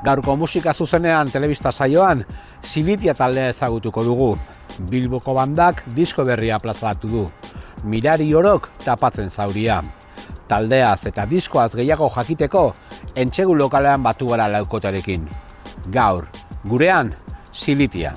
Gaurko musika zuzenean telebista saioan Silitia taldea ezagutuko dugu. Bilboko bandak disko berria plazaratu du. Mirari Orok tapatzen zauria. Taldeaz eta diskoaz gehiago jakiteko entsegu lokalean batu gara laukotarekin. Gaur, gurean, Silitia.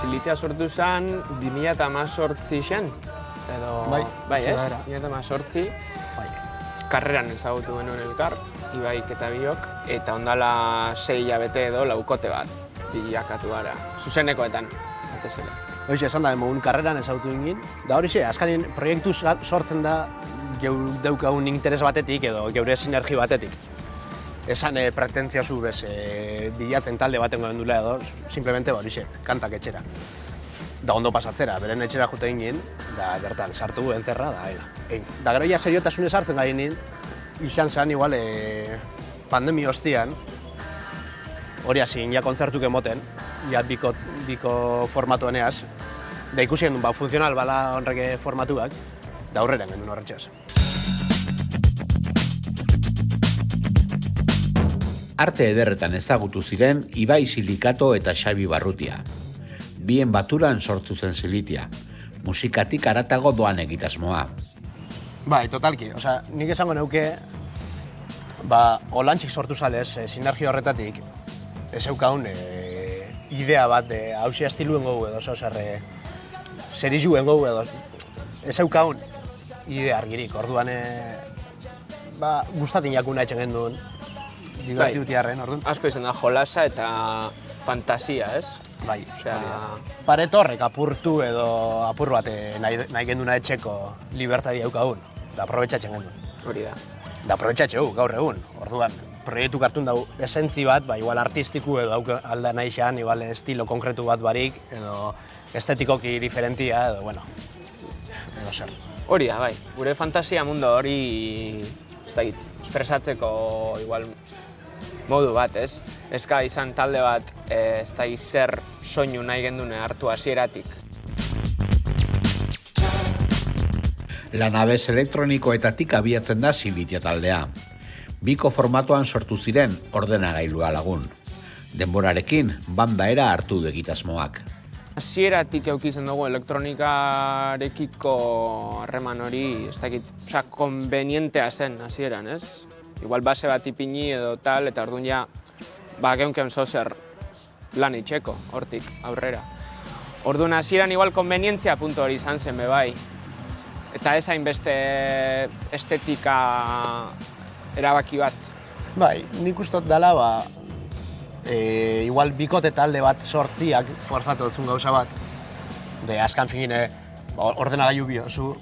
Silitia sortu zen 2018 zen, edo... Bai, ez? 2018. Karreran ezagutu genuen elkar, Ibaik eta biok, eta ondala 6 hilabete edo laukote bat bilakatu gara, zuzenekoetan, batez ere. Hoxe, esan da, egun karreran ezagutu ginen, da horixe, azkanin proiektu sortzen da daukagun interes batetik edo geure sinergi batetik. Esan pretentziozu bez bilatzen talde baten goden dula edo, simplemente horixe, kantak etxera. Da ondo pasatzera, beren etxera jute ginen, da bertan sartu entzerra, da egin. Da gero ja seriotasunez hartzen da ginen, izan zen igual pandemia ostian, hori hasi ja kontzertuk emoten, ja biko formatuaneaz, da ikusi genuen funtzional bala honrek formatuak, da aurrera genuen horretxeaz. Arte ederretan ezagutu ziren Ibai Silikato eta Xabi Barrutia. Bien baturan sortu zen Silitia, musikatik haratago doan egitasmoa. Bai, totalki, nik esango neuke, holantxik sortu zalez, sinergia horretatik, ez eukaun idea bat, hausia estiluen gogu edo, zer izuen gogu edo, ez eukaun idea argirik, orduan gustatin jakuna etxen genduen, divertiutiarren, orduan. Asko izan da jolasa eta fantasia, ez? Bai, pareto horrek apurtu edo apur bat nahi genduna etxeko libertadi daukagun, da aprobetxatzen gendun. Hori da. Da aprobetxatxeu, gaur egun, orduan, proiektu hartun dau esentzi bat, igual artistiku edo alda nahi xean, igual estilo konkretu bat barik, edo estetikoki diferentia, edo, bueno, edo zer. Hori da, bai, gure fantasia mundu hori, ez da, espresatzeko, igual, modu bat, ez? Eska izan talde bat, ez da, zer soinu nahi gendune hartu hasieratik. Lanabes elektronikoetatik abiatzen da Silitia taldea. Biko formatuan sortu ziren ordenagailua lagun. Denborarekin, banda era hartu du egitasmoak. Hasieratik eukitzen dugu elektronikarekiko harreman hori, ez dakit, konbenientea zen hasieran, ez? Igual base bat ipini edo tal, eta orduan ja, geunken zozer lan itxeko, hortik, aurrera. Orduan hasieran igual konbenientzia puntu hori izan zen, bai. Eta ez hainbeste estetika erabaki bat. Bai, nik ustot dela, igual bikote talde bat sortziak forzatu dutzun gauza bat. De askan fingine, ordenagailu biozu,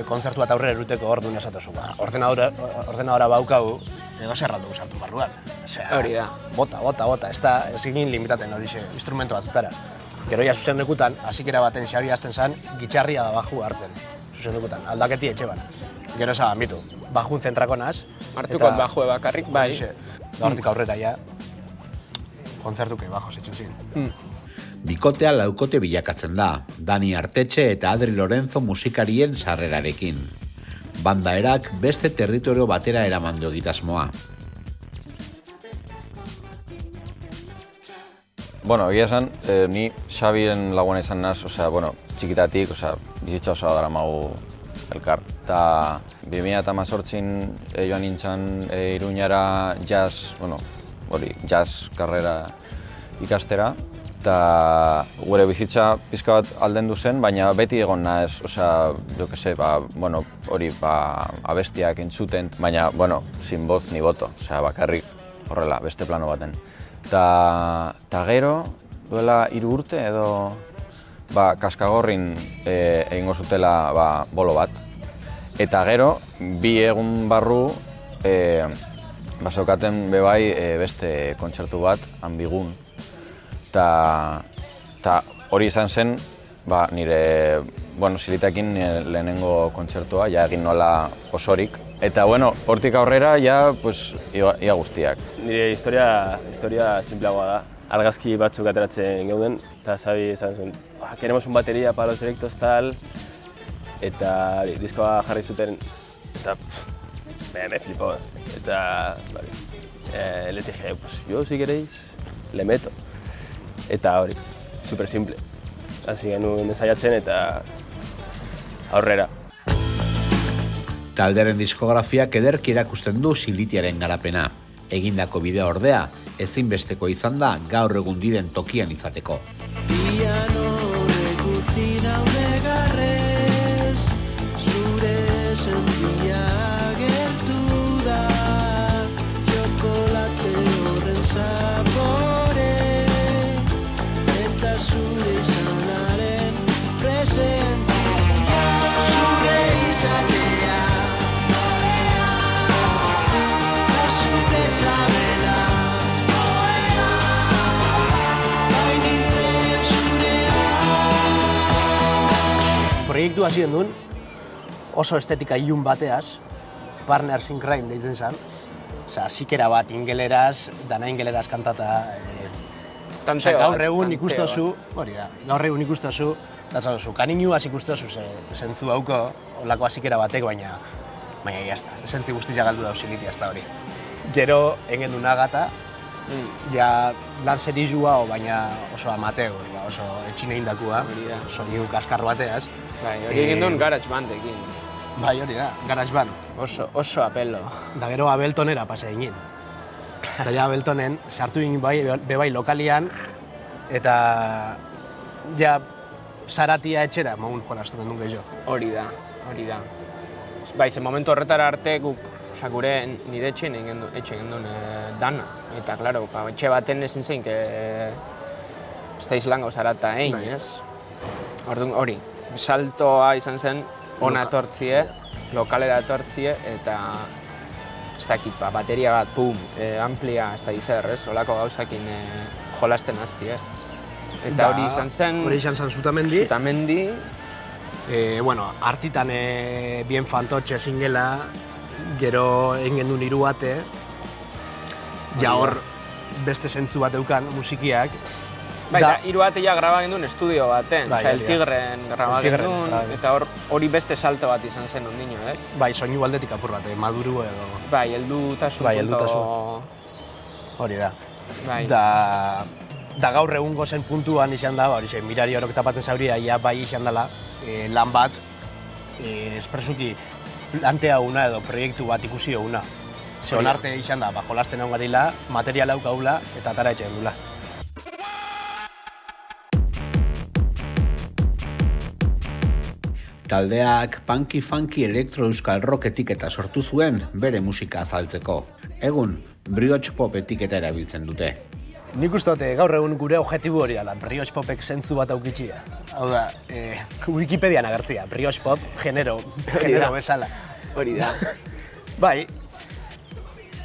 konzertu bat aurrera eruteko orduan esatozu. Ordenadora baukau, edo zerraldu sartu barruan. Hori da. Bota, ez ginen limitaten hori instrumento batzutara. Gero ja zuzendekutan, hasikera baten Xabi hasten zen, gitxarria da baju hartzen. Zuzendekutan, aldaketi etxe bana. Gero esan bitu, bajun zentrako naz. Martukot bajue bakarrik, bai. Da hortik aurrera ja, kontzertuke bajo zetzen ziren. Bikotea laukote bilakatzen da, Dani Artetxe eta Adri Lorenzo musikarien sarrerarekin. Banda erak beste territorio batera eramandu egitasmoa. Bueno, egia esan, ni Xabiren laguna izan naz, txikitatik, bizitza osoa dara magu elkar. Eta 2018 joan nintzen Iruñara jazz karrera ikastera. Eta gure bizitza pizka bat aldendu zen, baina beti egon naz, abestiak entzuten, baina, sin voz ni voto, bakarrik horrela, beste plano baten. Eta gero, duela 3 urte edo Kaskagorrin egingo zutela bolo bat. Eta gero, 2 egun barru bazaukaten bebai beste kontzertu bat, Ambigun. eta hori izan zen, nire, Silitekin lehenengo kontzertua, ja egin nola osorik. Eta, hortik aurrera, ia guztiak. Nire historia simpleagoa da. Argazki batzuk ateratzen geuden, eta Xabi esan zuen, queremos un batería para los directos, tal, eta diskoa jarri zuten, eta me flipó. Eta, les dije, yo si queréis, le meto. Eta hori, super simple. Hasi genuen ensaiatzen eta aurrera. Taldearen diskografiak ederki erakusten du Silitiaren garapena. Egindako bidea ordea, ezinbesteko izan da gaur egun diren tokian izateko. Zure esentzia gertu da, txokolate horren zapore, eta zure izanaren presentzia, zure izatea, eta zure zabela, bainitzen zurea. Proiektu hasi duen oso estetika ilun bateaz, Partners in Crime deitzen zen. Zikera bat ingeleraz, dana ingeleraz kantata. Gaur egun ikustozu, hori da, gaur egun ikustozu, kaninuaz ikustozu zentzu hauko, olako azikera batek, baina jazta, zentzi guztia galdu dauz Silitia ez da hori. Gero, engen du nagata, ja lan serizua, baina oso amateo, oso etxine indakua, soinu kaskar bateaz. Hori egin duen Garage Bandekin. Bai, hori da, Garage Band. Oso apelo. Da gero Abletonera pasa egin. Eta ja Abletonen sartu egin bebai lokalian, eta ja Zaratia etxera mogun jolastu gendun gehiago. Hori da. Bai, ze momentu horretara arte guk, gure nire etxean egin duen dana. Eta, klaro, etxe baten ezin zein, ez da izlango zarata egin, ez? Orduan hori, saltoa izan zen, ona etortzie, lokalera etortzie, eta ez dakit, bateria bat, pum, amplia, ez da izer, ez? Olako gauzakin jolasten hasti, Eta hori izan zen... Hori izan zen Zutamendi. Zutamendi. Artitan bien fantotxe zingela, gero egin duen hiru bate, ja hor beste zentzu bat eukan musikiak. Baina, hiru batea graba gendun estudio baten, El Tigren graba gendun, eta hori beste salto bat izan zen ondino, ez? Bai, soinu aldetik apur bat, maduru edo... Bai, heldutasun. Hori da. Da gaur egungo zen puntuan izan da, Mirari horok tapatzen zauria, ia bai izan dela, lan bat, espresuki plantea una edo proiektu bat ikusi una. Zeon arte izan da, jolasten egon garila, materiala aukaula eta atara etxen dula. Taldeak punky-funky elektro-euskal rock etiketa sortu zuen bere musika azaltzeko. Egun, brioche pop etiketa erabiltzen dute. Nik uste dut gaur egun gure objektibu hori dela, brioche popek zentzu bat aukitxia. Hau da, Wikipedian agertzia, brioche pop, genero bezala. Hori da. Bai,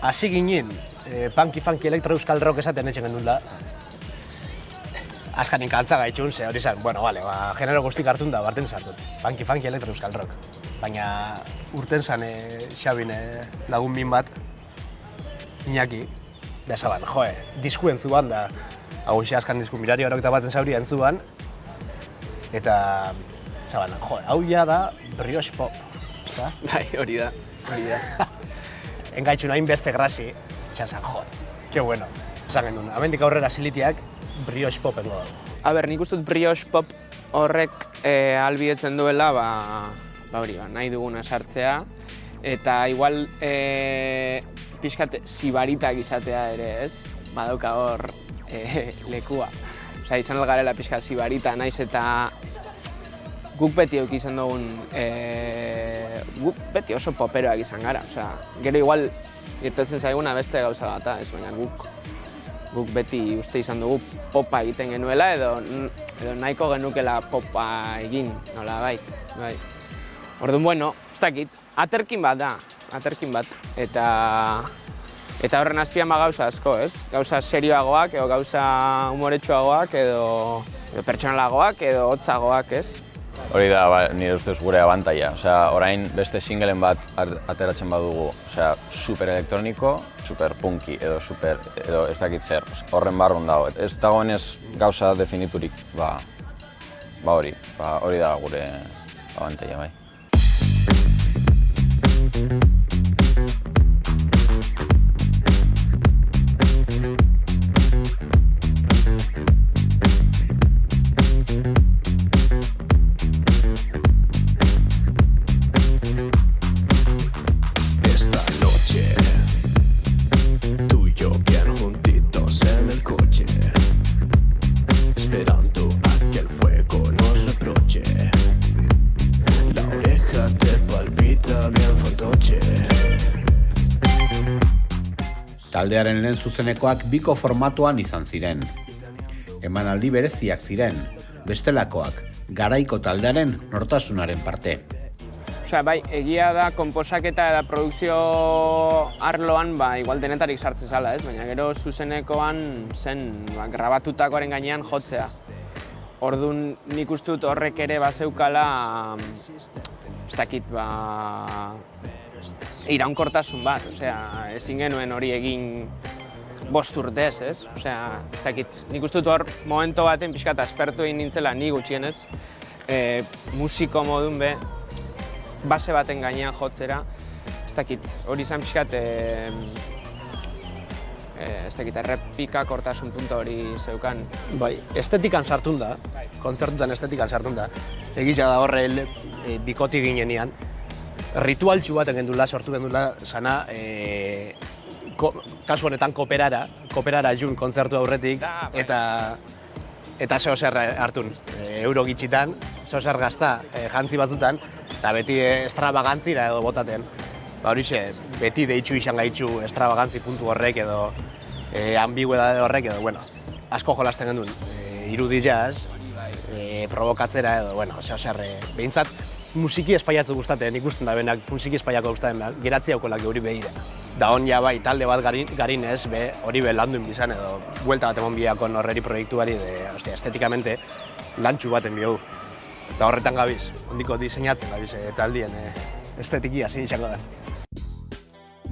hasi ginen, punky-funky elektro-euskal rock esaten etxen gendun da. Azkanin kantza gaitxun, ze hori zen, genero guztik hartun da, barten sartut. Punky-funky elektro-euskal rock. Baina urten zen Xabin lagun min bat, Iñaki, da esaban, disku entzuan da, hau azkan disku Mirari horok tapatzen zauri entzuan, eta esaban, hau ja da brioche pop. Bai, hori da. Engaitxun hain beste grasi, txasan, que bueno. Esan gendun, amendik aurrera Silitiak, brioche pop edo. Nik uste dut brioche pop horrek ahalbidetzen duela, nahi duguna sartzea, eta igual pixkat sibaritak izatea ere, ez? Badauka hor lekua. Izan algarela pixkat sibarita, naiz eta guk beti euk izan dugun, guk beti oso poperoak izan gara. Gero igual gertatzen zaiguna beste gauza bat, ez? Baina guk beti uste izan dugu popa egiten genuela edo nahiko genukela popa egin, nola bai. Orduan, ez dakit, aterkin bat da, eta Eta horren azpian gauza asko, ez? Gauza serioagoak, edo gauza humoretsuagoak, edo pertsonalagoak, edo hotzagoak, ez? Hori da, nire ustez gure abantaia. Osea, orain beste singelen bat ateratzen badugu, osea, super elektroniko, super punki edo ez dakit zer, horren barrun dago. Ez dagoenez gauza definiturik, hori da gure abantaia, bai. Taldearen lehen zuzenekoak biko formatuan izan ziren. Emanaldi bereziak ziren, bestelakoak, garaiko taldearen nortasunaren parte. Osea, bai, egia da, konposaketa eta produkzio arloan, igual denetarik sartzen zala, ez? Baina gero zuzenekoan zen grabatutakoaren gainean jotzea. Orduan nik uste dut horrek ere bazeukala, ez dakit, iraunkortasun bat, osea, ezin genuen hori egin 5 urtez, ez? Osea, ez dakit, nik uste dut hor momento baten pixkat aspertu egin nintzela, ni gutxienez, musiko modun be, base baten gainean jotzera, ez dakit, hori izan pixkat, ez dakit, errepikakortasun punto hori zeukan. Bai, estetikan sartun da, kontzertutan estetikan sartun da. Egia da horre bikoti ginenean. Ritualtxu bat sortu gendula, sana, kasu honetan kooperara jun kontzertu aurretik, eta zeo zer hartun, euro gitxitan, zeo zer gazta jantzi batzutan, eta beti estrabagantzira edo botaten. Horixe, beti deitxu izan gaitxu estrabagantzi puntu horrek edo ambiguedade horrek edo, bueno, asko jolasten gendun, irudi jazz, provokatzera edo, bueno, zeo zer, behintzat, musiki espaiatzu gustaten, ikusten da benak musiki espaiako gustaten, geratzi haukolak hori behire. Da hon ja bai, talde bat garinez, hori landu bizan edo buelta bat emon biakon horreri proiektuari, estetikamente, lantxu baten biogu. Da horretan gabiz, ondiko diseinatzen gabiz, taldien estetikia zein izango da.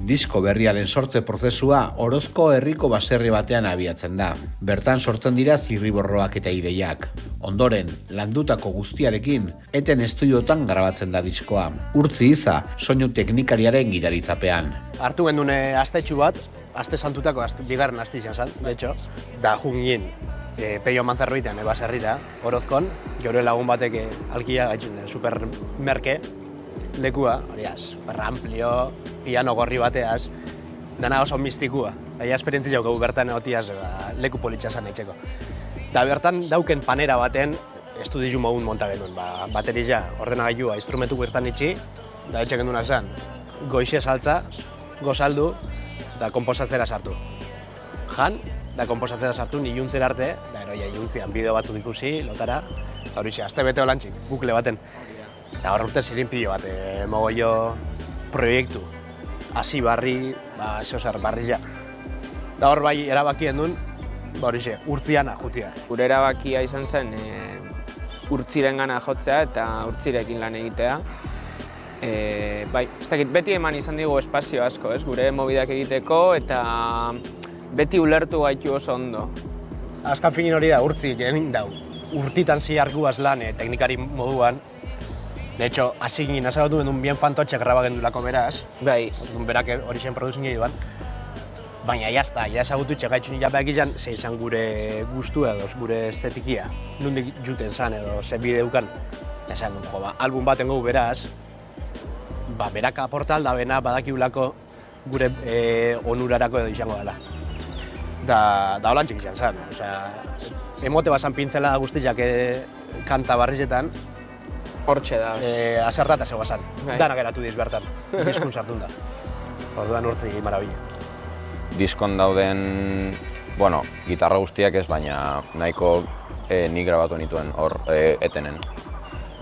Disko berriaren sortze prozesua Orozko herriko baserri batean abiatzen da. Bertan sortzen dira zirriborroak eta ideiak. Ondoren, landutako guztiarekin, eten estudiotan grabatzen da diskoa. Urtzi Iza, soinu teknikariaren gidaritzapean. Hartu gendun astetxu bat, aste santutako bigarren aste izan zen, de hecho, da jungin Peio Manzarroitean baserrira, Orozkon, geure lagun batek alkia gaitzun, supermerke, lekua, hori super amplio, piano gorri bateaz, dana oso mistikua. Aia esperientzi jau gau bertan egotiaz leku politxasan etxeko. Da bertan dauken panera baten estudizu mogun monta genuen, bateria, ordenagailua, instrumentu bertan itxi, da etxe genduna zen, goixe saltza, gozaldu, da komposatzera sartu. Jan, da komposatzera sartu, iluntzera arte, da eroia iluntzian bideo batzuk ikusi, lotara, eta hori aste bete olantxik, bukle baten. Eta hor urte zirin pilo bat, mogollo proiektu, hasi barri, zehozar barri ja. Da hor bai erabakien duen, horixe, urtzian ajutia. Gure erabakia izan zen urtziren gana jotzea eta urtzirekin lan egitea. Bai, ez dakit, beti eman izan digu espazio asko, ez? Gure mobidak egiteko eta beti ulertu gaitu oso ondo. Azkan finin hori da, urtzi egin dau. Urtitan ziarguaz lan teknikari moduan. De hecho, hasi ginen, azagatu gendun bien fantotxek graba gendulako beraz. Bai. Berak hori zen produzin duan. Baina jazta, ja ezagutu txekaitxun jabeak izan, ze izan gure guztua edo, gure estetikia. Nundik juten zan edo, ze bideukan. Esan, album baten gogu beraz, berak aporta aldabena badakiulako gure onurarako edo izango dela. Da holantxik izan zen. Emote bazan pintzela guztiak kanta barrizetan, hortxe da. Azerta eta zeu bazan. Dana geratu diz bertan, diskun sartun da. Orduan urtzi marabila. Diskon dauden, bueno, gitarra guztiak ez, baina nahiko nik grabatu nituen hor etenen.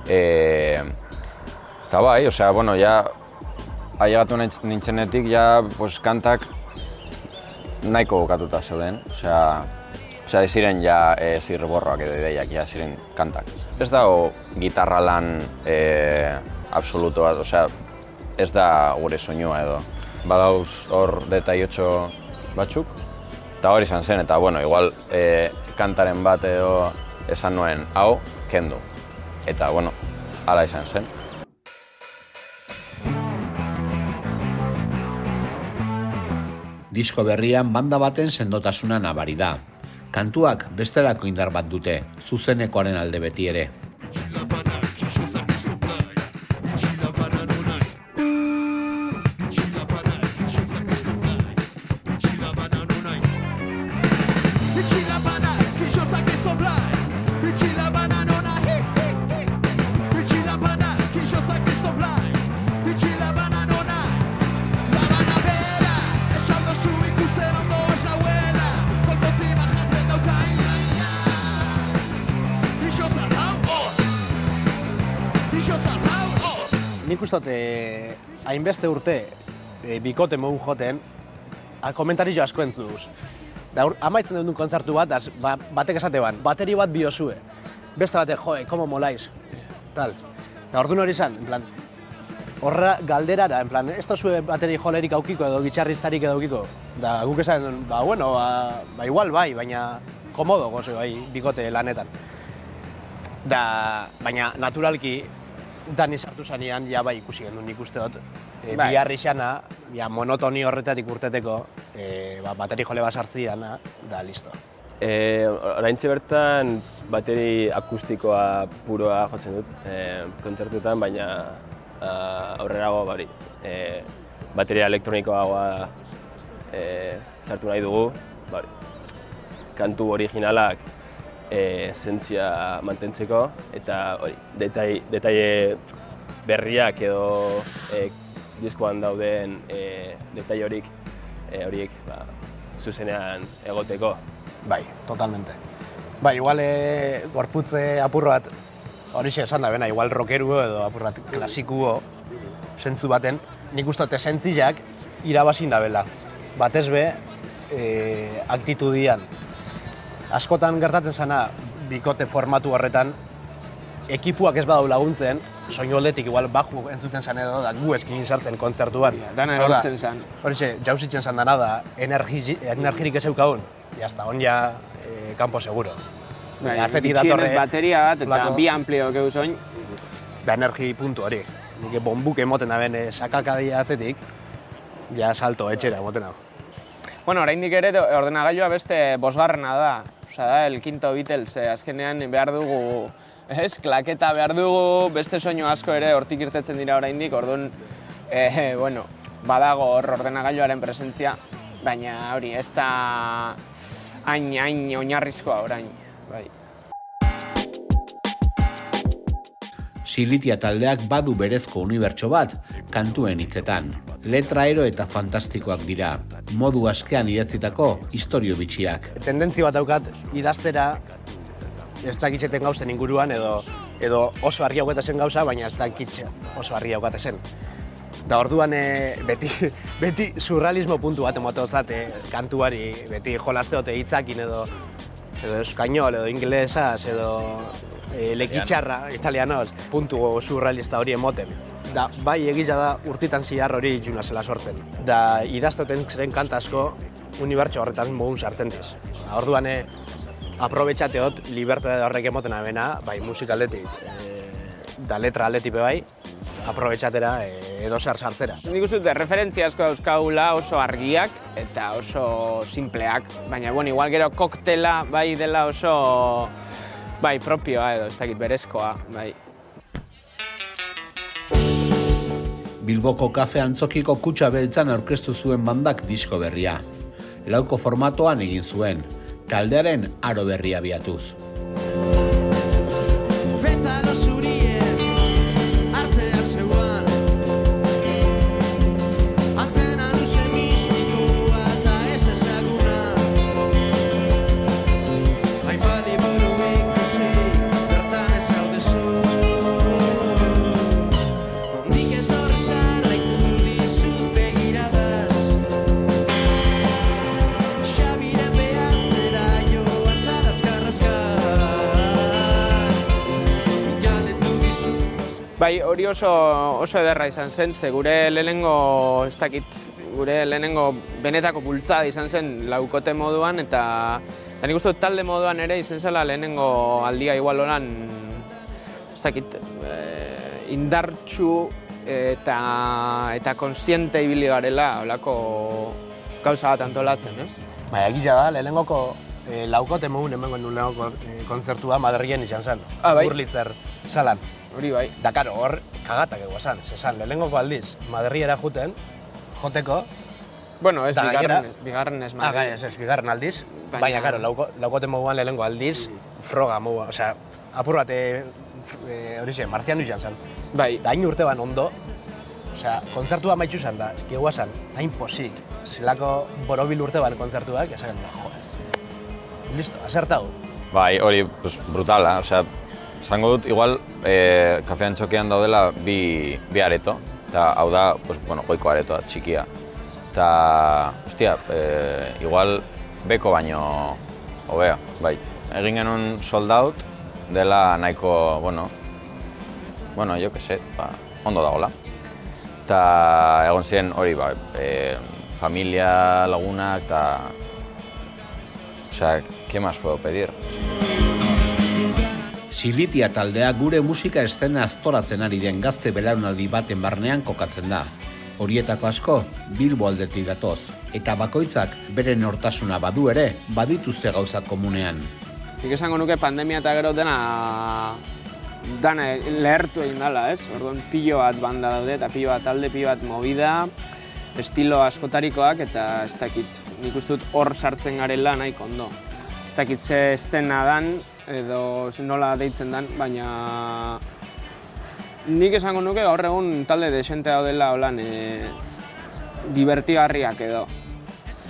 Eta bai, osea, bueno, ja ailegatu nintzenetik, ja, pues, kantak nahiko bukatuta zeuden, osea ez ziren ja zirborroak edo ideiak, ja ziren kantak. Ez dago gitarra lan absoluto bat, osea ez da gure soinua edo. Badauz hor detaiotxo batzuk, eta hori izan zen, eta bueno, igual kantaren bat edo esan nuen hau, kendu. Eta bueno, hala izan zen. Disko berrian banda baten sendotasuna nabari da. Kantuak bestelako indar bat dute, zuzenekoaren alde beti ere. Nik ustot, hainbeste urte bikote mogun joten, komentario asko entzuz. Da amaitzen duen kontzertu bat, batek esate ban, bateri bat biozue. Beste batek, komo molaiz, tal. Da orduan hori izan, en plan, horra galderara, en plan, ez da zue bateri jolerik aukiko edo gitxarriztarik edo aukiko. Da guk esan, bueno, igual bai, baina komodo gozo bai, bikote lanetan. Da, baina naturalki, Dani sartu zanean, ja bai ikusi genuen nik uste dut. Bihar izana, monotoni horretatik urteteko, bateri jole bat sartzian, da listo. Oraintxe bertan bateri akustikoa puroa jotzen dut kontzertuetan, baina aurrerago bari. Bateria elektronikoagoa sartu nahi dugu, bari. Kantu originalak esentzia mantentzeko eta hori, detaile berriak edo diskoan dauden detaile horiek zuzenean egoteko. Bai, totalmente. Bai, igual gorputze apur bat, horixe esan da bena, igual rockeruo edo apur bat klasikuo zentzu baten, nik uste dut esentziak irabazin da bela. Batez be, aktitudian. Askotan gertatzen zena, bikote formatu horretan, ekipuak ez badau laguntzen, soinu aldetik igual baju entzuten zen edo, da gu eskin sartzen kontzertuan. Dana erortzen zen. Horixe, jauzitzen zen dana da, energirik ez eukagun, jazta, on ja, kampo seguro. Bitxienez bateria bat eta bi amplio keu soin. Da energi puntu hori. Nik bonbuk emoten da ben sakakadia atzetik, ja salto etxera emoten hau. Bueno, oraindik ere ordenagailua beste bosgarrena da. Osea da, el quinto Beatles, azkenean behar dugu, klaketa behar dugu, beste soinu asko ere hortik irtetzen dira oraindik, orduan, bueno, badago hor ordenagailuaren presentzia, baina hori, ez da hain oinarrizkoa orain, bai. Silitia taldeak badu berezko unibertso bat, kantuen hitzetan. Letra ero eta fantastikoak dira, modu askean idatzitako istorio bitxiak. Tendentzi bat daukat idaztera, ez dakitzeten gauzen inguruan edo oso argi haukatazen gauza, baina ez dakitze oso argi haukatazen. Da orduan beti surrealismo puntu bat emotozat kantuari, beti jolasteote hitzakin edo eskainol edo inglesaz edo lekitxarra, italianoz, puntu surrealista hori emoten. Da, bai egila da urtitan zihar hori itxuna zela sortzen. Da, idaztoten ziren kanta asko unibertso horretan mogun sartzen diz. Orduan, aprobetxateot, libertate horrek emoten abena, bai musikaldetik, da letra aldetik bai, aprobetxatera edo zer sartzera. Nik uste dut, referentzia asko dauzkagula oso argiak eta oso simpleak, baina, bueno, igual gero koktela bai dela oso bai propioa edo, ez dakit berezkoa, bai. Bilboko kafe antzokiko kutxa beltzan aurkeztu zuen bandak disko berria. Lauko formatoan egin zuen, taldearen aro berria abiatuz. Petalo zurien artean zeuan, antena luze mistikoa eta ez ezaguna. Aipali buru ikusi, bertan ez haudezu. Nondik etorri zarraitu dizut begiradaz. Bai, hori oso ederra izan zen, ze gure lehenengo, ez dakit, gure lehenengo benetako bultzada izan zen laukote moduan, eta nik uste dut talde moduan ere izan zela lehenengo aldia igual holan, ez dakit, indartsu eta konsiente ibili garela holako gauza bat antolatzen, ez? Baina egia da, lehenengoko laukote modun emango nuen lehenengoko kontzertua Madrilen izan zen. Bai. Urlitzer salan. Hori bai. Da, karo, hor kagatak egoa zan, zezan, lehenengoko aldiz, Madrilera joteko. Bueno, ez, Da, bigarren ez Ah, gai, ez, bigarren aldiz. Baina, karo, laukote moduan lehenengo aldiz, froga moduan, osea, apur bat, horixe, marzianu izan zen. Bai. Da, hain urte ban ondo, osea, kontzertua maitxu zan da, egiagua zan, hain posik, zelako borobil urte ban kontzertuak, esan, listo, asertau. Bai, hori pues, brutala, osea, esango dut, igual, kafean txokean daudela bi areto, eta hau da, pues, bueno, goiko aretoa, txikia. Eta, hostia, igual beko baino hobea, bai. Egin genuen sold out dela nahiko, bueno, jo que se, ondo dagoela. Eta egon ziren hori, familia, lagunak, eta... Osea, ¿qué más puedo pedir? Silitia taldea gure musika eszena aztoratzen ari den gazte belaunaldi baten barnean kokatzen da. Horietako asko Bilbo aldetik datoz, eta bakoitzak bere nortasuna badu ere, badituzte gauzak komunean. Nik esango nuke pandemia eta gero dena lehertu egin dela, ez? Orduan pilo bat banda daude, eta pilo bat talde, pilo bat movida, estilo askotarikoak, eta ez dakit, nik uste dut hor sartzen garela nahiko ondo. Ez dakit ze estena dan, edo nola deitzen dan, baina nik esango nuke gaur egun talde desente daudela holan divertigarriak edo,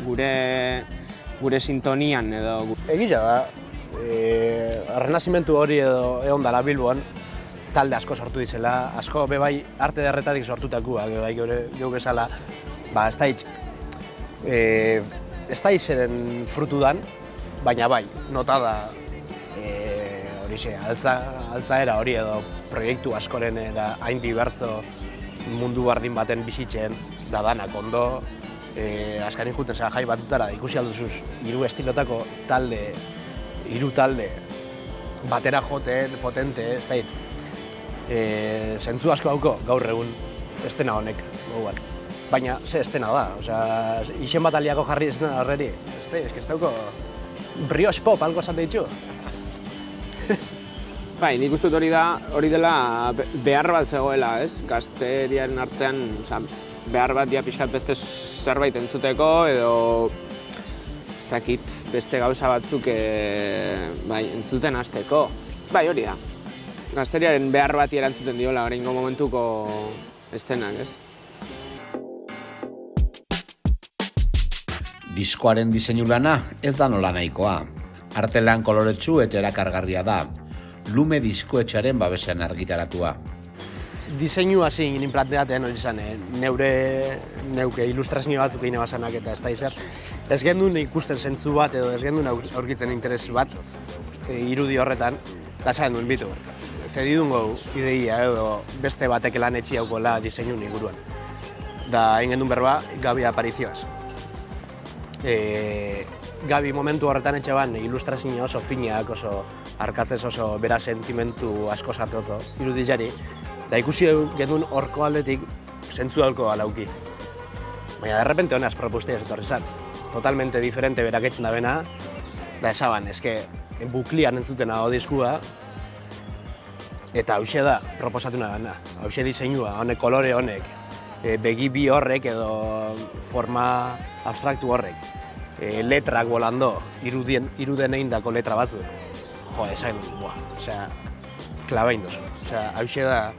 gure sintonian edo. Egia da, errenazimentu hori edo egon dela Bilboan, talde asko sortu dizela, asko bebai arte derretatik sortutakoa, bebai geu bezala, ez da izeren frutu dan, baina bai, nota da, horixe, altzaera hori edo proiektu askoren da hain dibertso mundu bardin baten bizitzen, da danak ondo, azkarin juten zera jai batutara ikusi alduzuz hiru estilotako talde, hiru talde batera joten, potente, ez da zentzu asko dauko gaur egun estena honek, moduan. Baina, ze estena da, osea, izen bat aliako jarri estena horreri, ez dauko brioche pop, algo esan ditu. Bai, nik uste dut hori dela behar bat zegoela, ez? Gazteriaren artean, behar bat pixkat beste zerbait entzuteko, edo ez dakit beste gauza batzuk entzuten hasteko. Bai, hori da. Gazteriaren behar bati erantzuten diola oraingo momentuko estenak, ez? Diskoaren diseinu lana ez da nola nahikoa. Artelan koloretsu eta erakargarria da. Lume diskoetxearen babesean argitaratua. Diseinua zin planteatzen hori izan, neuke ilustrazio batzuk egin bazanak eta ez da izan. Ez gendun ikusten zentzu bat edo ez gendun aurkitzen interes bat irudi horretan, eta esan duen bitu. Zedidungo ideia edo beste batek lan etxi haukola diseinu inguruan. Da egin gendun berba Gabi aparizioaz. Gabi momentu horretan etxe ban ilustrazio oso finak, oso arkatzez oso bera sentimentu asko sartotzo irudizari. Da ikusi gendun horko aldetik zentzu halko alauki. Baina derrepente honaz propustea ez etorri zan. Totalmente diferente berak etxen da bena. Da esaban, eske buklian entzutena o diskua. Eta hauxe da proposatuna gana. Hauxe diseinua, honek kolore honek. Begi bi horrek edo forma abstraktu horrek. Letrak bolando, iruden egin dako letra batzuk. Jo, esan, osea, klabein dozu. Osea, hauxe da,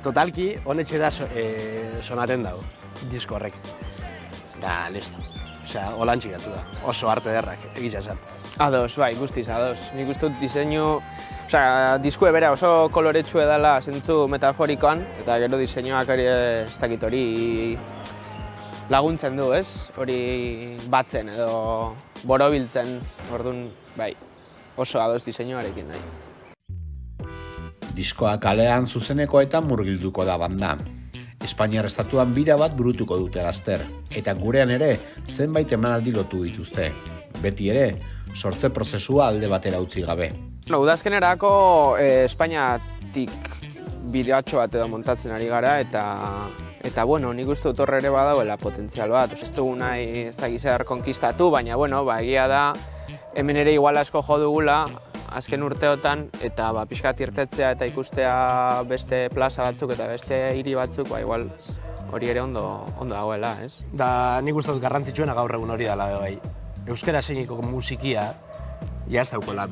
totalki, honetxe da sonaten dago, disko horrek. Da, listo. Osea, holantxik gatu da, oso arte derrak, egitea esan. Ados, bai, guztiz, ados. Nik uste dut diseinu, osea, diskue bera oso koloretsu edala zentzu metaforikoan, eta gero diseinuak ez dakit hori laguntzen du, ez? Hori batzen edo borobiltzen, orduan, bai, oso ados diseinuarekin nahi. Diskoa kalean zuzenekoetan murgilduko da banda. Espainiar estatuan bira bat burutuko dute laster, eta gurean ere zenbait emanaldi lotu dituzte. Beti ere, sortze prozesua alde batera utzi gabe. Udazkenerako Espainiatik bideatxo bat edo montatzen ari gara eta bueno, nik uste dut horre ere badagoela potentzial bat. Ez dugu nahi ez da gizar konkistatu, baina bueno, egia da hemen ere igual asko jo dugula azken urteotan eta pixkat irtetzea eta ikustea beste plaza batzuk eta beste hiri batzuk, igual hori ere ondo dagoela, ez? Da nik uste dut garrantzitsuena gaur egun hori dela bai. Euskara zeiniko musikia, ja ez daukola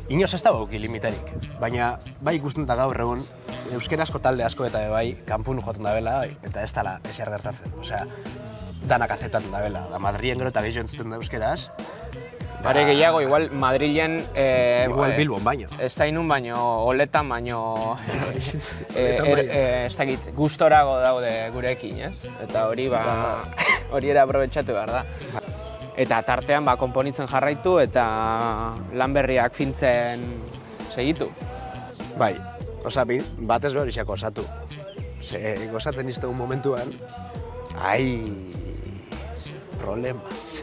inoz ez dago limitarik. Baina bai ikusten da gaur egun, euskarazko talde asko eta bai, kanpun joaten da bela, eta ez dela ezer gertatzen. Osea, danak azeptatzen da bela. Madrilen gero eta gehiago entzuten da euskaraz. Bare gehiago, igual Madrilen... Igual Bilbon baino. Ez da inun baino, oletan baino... Ez dakit, gustorago daude gurekin, ez? Eta hori hori ere aprobetxatu behar da. Eta tartean konponitzen jarraitu eta lan berriak fintzen segitu. Bai, batez behar izako osatu. Gozatzen iztegun momentuan, problemas.